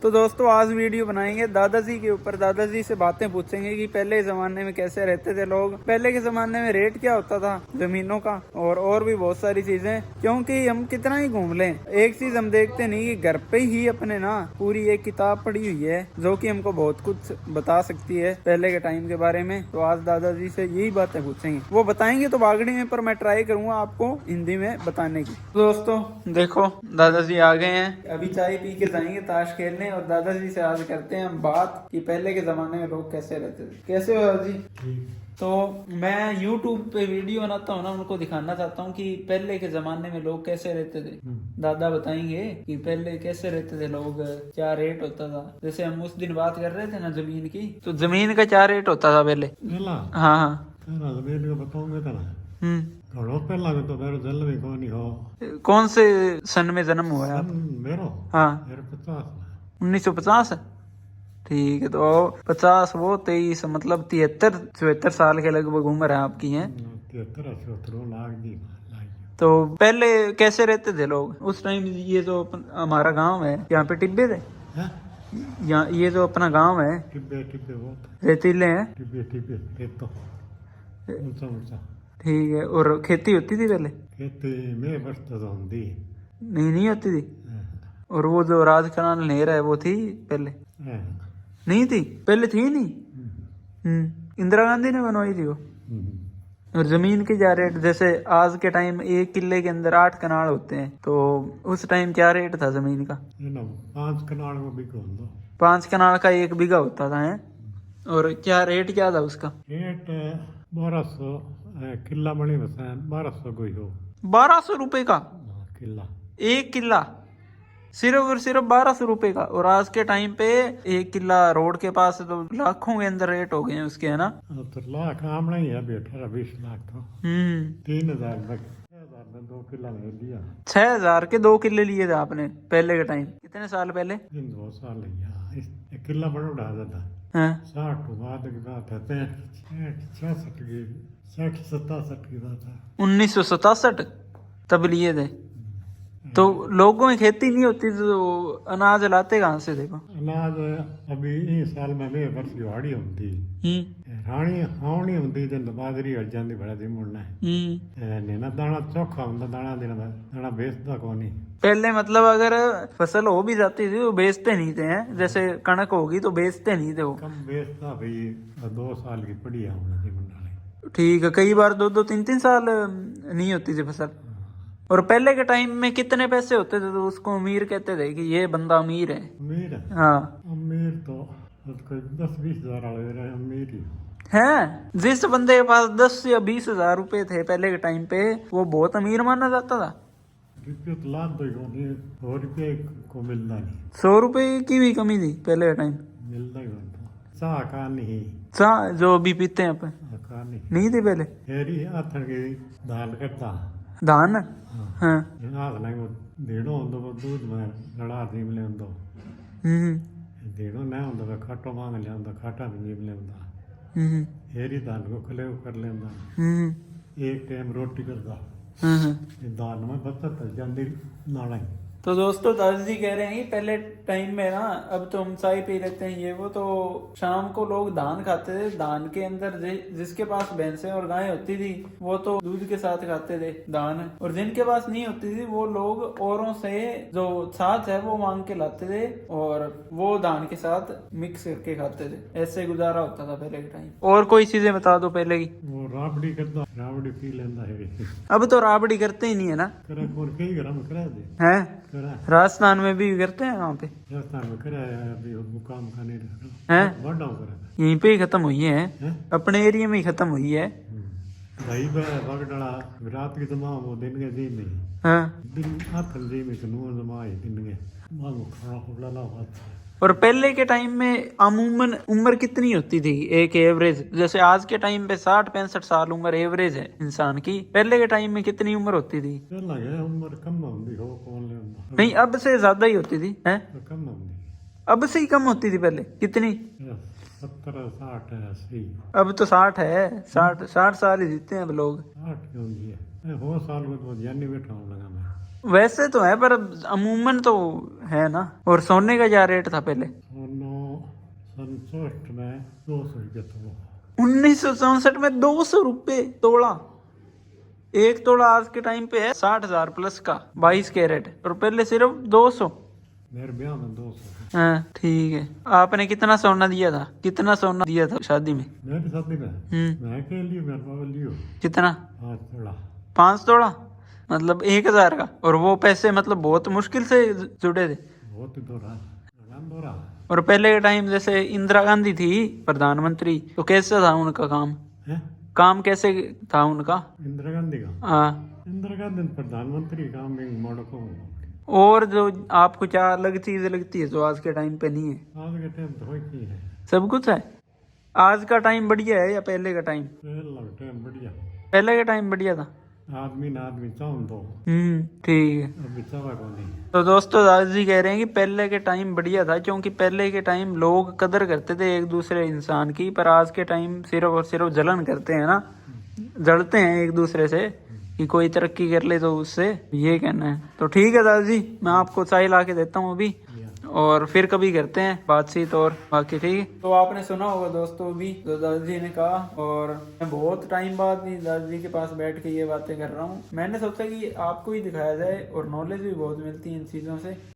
तो दोस्तों आज वीडियो बनाएंगे दादाजी के ऊपर। दादाजी से बातें पूछेंगे कि पहले जमाने में कैसे रहते थे लोग, पहले के जमाने में रेट क्या होता था जमीनों का, और भी बहुत सारी चीजें। क्योंकि हम कितना ही घूम लें, एक चीज हम देखते नहीं कि घर पे ही अपने ना पूरी एक किताब पड़ी हुई है जो कि हमको बहुत कुछ बता सकती है पहले के टाइम के बारे में। तो आज दादाजी से यही बातें पूछेंगे, वो बताएंगे तो बागड़ी में, पर मैं ट्राई करूंगा आपको हिंदी में बताने की। तो दोस्तों देखो दादाजी आ गए हैं, अभी चाय पी के जाएंगे ताश खेलने। और दादाजी से आज करते हैं हम बात कि पहले के जमाने में लोग कैसे रहते थे। कैसे हो दादाजी? तो मैं YouTube पे वीडियो बनाता हूँ ना, उनको दिखाना चाहता हूँ कि पहले के जमाने में लोग कैसे रहते थे। दादा बताएंगे कि पहले कैसे रहते थे लोग, क्या रेट होता था। जैसे हम उस दिन बात कर रहे थे ना जमीन की, तो जमीन का क्या रेट होता था पहले? हाँ हाँ जमीन का बताऊंगा तना। घणो पहला में तो मेरे जन्म ही कोनी हो। कौन से सन में जन्म हुआ है आप? मेरो हाँ मेरे 50 1950। ठीक है, तो 50 वो 23 मतलब 73-74 साल के लगभग उम्र है आपकी है। 73 लाख दी। तो पहले कैसे रहते थे लोग उस टाइम? ये जो हमारा गांव है यहाँ पे टिब्बे थे, यहाँ ये जो अपना गांव है टिब्बे टिब्बे वो रेतीले हैं। टिब्बे टिब्बे खेत तो ऊंचा ऊंचा। ठीक है, और खेती होती थी पहले? खेती में बरसता तो होती नहीं होती थी। और वो जो राज कनाल नहर है वो थी पहले? नहीं थी पहले, थी नहीं। इंदिरा गांधी ने बनवाई थी वो। और जमीन की क्या रेट? जैसे आज के टाइम एक किले के अंदर 8 कनाल होते हैं, तो उस टाइम क्या रेट था जमीन का? 5 कनाल में बिको 5 कनाल का 1 बीघा होता था है। और क्या रेट क्या था उसका? रेट 1200 किला बनी बस 1200 कोई हो। 1200 रुपए का किला? 1 किला सिर्फ और सिर्फ 1200 रुपए का। और आज के टाइम पे 1 किला रोड के पास तो लाखों के अंदर रेट हो गए हैं उसके, है ना? तो लाख आमना ही है बेटा, 20 लाख तो 3000 तक 6000 में 2 किला ले लिया। 6000 के 2 किले लिए थे आपने पहले के टाइम? कितने साल पहले? 2 साल एक किला बड़ा उड़ा जाता। हाँ 60 बाद की बात है, 66 की 67 की बात है। 1967 तब लिए थे। तो लोगों में खेती नहीं होती तो अनाज लाते कहाँ से? देखो अनाज अभी इस साल में वे वर्ष दिहाड़ी होती राणी हावनी होती जन बाजरी हट जाती बड़ा दिन मुड़ना है ना। दाना चोखा होता, दाना देना दाना बेचता कोनी। पहले मतलब अगर फसल हो भी जाती थी वो बेचते नहीं थे हैं? जैसे कणक होगी तो बेचते नहीं थे वो? कम बेचता भाई 2 साल की पड़ी है मंडाली। ठीक है, कई बार 2-2 3-3 साल नहीं होती थी फसल। और पहले के टाइम में कितने पैसे होते थे तो उसको अमीर कहते थे कि ये बंदा अमीर है? अमीर है? हाँ अमीर तो कोई 10-20 हजार वाले अमीर ही है। जिस बंदे के पास 10 या 20 हजार रुपए थे पहले के टाइम पे, वो बहुत अमीर माना जाता था। रुपये तो लाख दो 100 रुपये को मिलता नहीं। 100 रुपए की भी कमी थी पहले के टाइम? मिलता ही बनता चाह का नहीं। चाह जो अभी पीते हैं अपन? का नहीं थी पहले? फेरी आथन की दाल करता धान। हाँ देड़ो हो दूध में लड़ा दी मिले देड़ो ना हो खाटो मांग लिया खाटा भी मिले हेरी दाल को खले कर लेंदा। एक टाइम रोटी करता दाल में बचत जाती नाला। तो दोस्तों दादाजी कह रहे हैं कि पहले टाइम में ना, अब तो हम चाय पी लेते हैं ये वो, तो शाम को लोग धान खाते थे। धान के अंदर जिसके पास भैंसें और गायें होती थी वो तो दूध के साथ खाते थे धान, और जिनके पास नहीं होती थी वो लोग औरों से जो छाछ है वो मांग के लाते थे और वो धान के साथ मिक्स करके खाते थे। ऐसे गुजारा होता था पहले के टाइम। और कोई चीजें बता दो पहले की। वो राबड़ी करता, राबड़ी पी लेंदा है। अब तो राबड़ी करते ही नहीं है ना? है राजस्थान में भी करते हैं? वहाँ पे राजस्थान में कराया अभी मुकाम का नहीं है, करा यहीं पे ही खत्म हुई है, अपने एरिया में ही खत्म हुई है। भाई बगडड़ा रात की तमाम वो दिन के जी में दिन आथल जी में कनून जमा है दिन के मांगो खाना खुला ला बात। और पहले के टाइम में अमूमन उम्र कितनी होती थी एक एवरेज? जैसे आज के टाइम पे 60-65 साल उम्र एवरेज है इंसान की, पहले के टाइम में कितनी उम्र होती थी? उम्र कम होती हो कौन ले नहीं, अब से ज्यादा ही होती थी है? कम होती, अब से ही कम होती थी पहले। कितनी? 70 60 80। अब तो 60 है। 60 साल ही जीते हैं अब लोग। 60 क्यों है हो साल में तो जानी बैठा हूँ लगा मैं। वैसे तो है पर अमूमन तो है ना। और सोने का क्या रेट था पहले? सन 64 में 200 रुपये तोला। 1964 में 200 रुपये तोला। एक तोला आज के टाइम पे है 60,000 प्लस का 22 कैरेट, और पहले सिर्फ 200। मेरे ब्याह में 200। हाँ ठीक है। आपने कितना सोना दिया था, कितना सोना दिया था शादी में? मेरी शादी में मैं के लिए मेरे पापा लियो कितना? 5 तोला। 5 तोला मतलब 1,000 का। और वो पैसे मतलब बहुत मुश्किल से जुड़े थे। बहुत दोरा दोरा। और पहले के टाइम जैसे इंदिरा गांधी थी प्रधानमंत्री, तो कैसे था उनका काम? है काम कैसे था उनका? इंदिरा गांधी का? हाँ। इंदिरा गांधी प्रधानमंत्री काम में मोड़ो को। और जो आपको क्या अलग चीज लगती है जो आज के टाइम पे नहीं है? आज के टाइम तो वही की है, सब कुछ है। आज का टाइम बढ़िया है या पहले का टाइम? टाइम बढ़िया। पहले का टाइम बढ़िया था। आदमी ना आदमी चाहूं तो ठीक है। अभी चावा को नहीं। तो दोस्तों दादाजी कह रहे हैं कि पहले के टाइम बढ़िया था, क्योंकि पहले के टाइम लोग कदर करते थे एक दूसरे इंसान की, पर आज के टाइम सिर्फ और सिर्फ जलन करते हैं ना, जलते हैं एक दूसरे से कि कोई तरक्की कर ले तो उससे, ये कहना है। तो ठीक है दादाजी, मैं आपको चाय ला के देता हूँ अभी, और फिर कभी करते हैं बातचीत और बाकी। ठीक है। तो आपने सुना होगा दोस्तों भी जो दादाजी ने कहा, और मैं बहुत टाइम बाद भी दादाजी के पास बैठ के ये बातें कर रहा हूँ। मैंने सोचा कि आपको ही दिखाया जाए, और नॉलेज भी बहुत मिलती है इन चीज़ों से।